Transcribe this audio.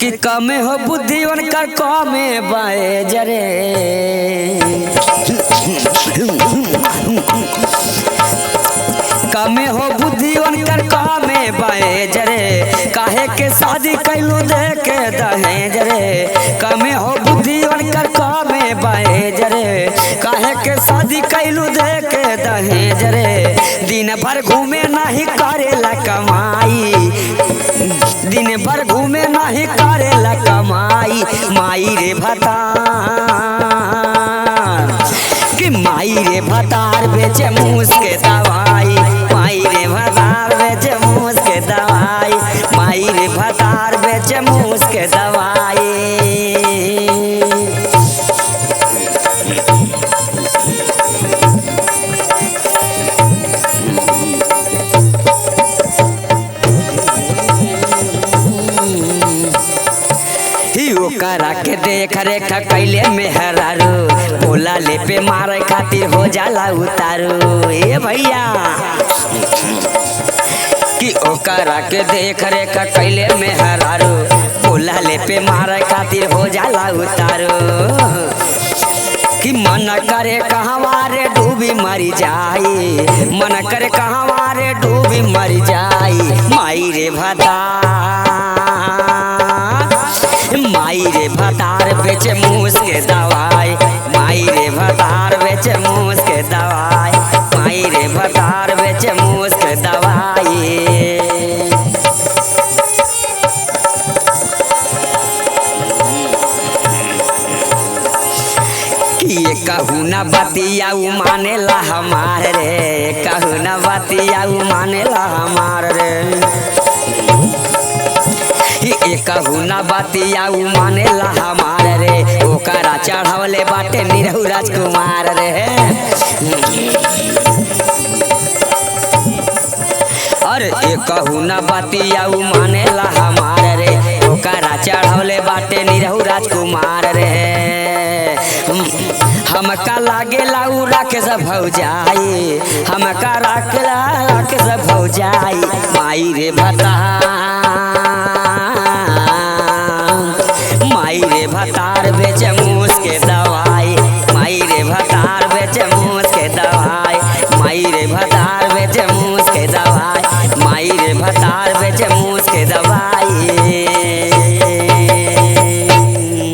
कि कमे हो बुद्धि उनकर कमे बाए जरे कमे हो बुद्धि उनकर कमे बाए जरे काहे के शादी कैलू दे के दहेज रे कमे हो बुद्धि उनकर कमे बाए जरे काहे के शादी कैलू दे के दहेज रे दिन भर घूमे नहीं करेला कमाई दिन भर घूमे नहीं करेला कमाई माई रे भतार कि माई रे भतार बेचे मूस के दवाई माई रे भतार बेचे मूस के दवाई माई रे भतार बेचे मूस के दवाई करा के देख रेख कैले मेहरारू बोला ले पे मारे खातिर हो जाला उतारू ए भैया कि ओकरा के देख रेख कैले मेहरारू बोला ले पे मारे खातिर हो जाला उतारू कि मन करे कहवा रे डूबी मरी जाई मन करे कहवा रे डूबी मरी जाई माई रे भतार माई रे भतार बेचे मूस के दवाई माई रे भतार बेचे मूस के दवाई माई रे भतार बेचे मूस के दवाई ये कहू न बतिया मानेला हमार रे कहू न बतिया मानेला हमार रे कहू न बतिया मानेला हमार रे ओकरा चढ़वले बाटे निरहु राजकुमार रे अरे कहू न बतिया मानेला हमार रे ओकरा चढ़वले बाटे निरहु राजकुमार रे हमका लागेला उ राखे सब भौजाई हमका राखेला राखे सब भौजाई माई रे भतार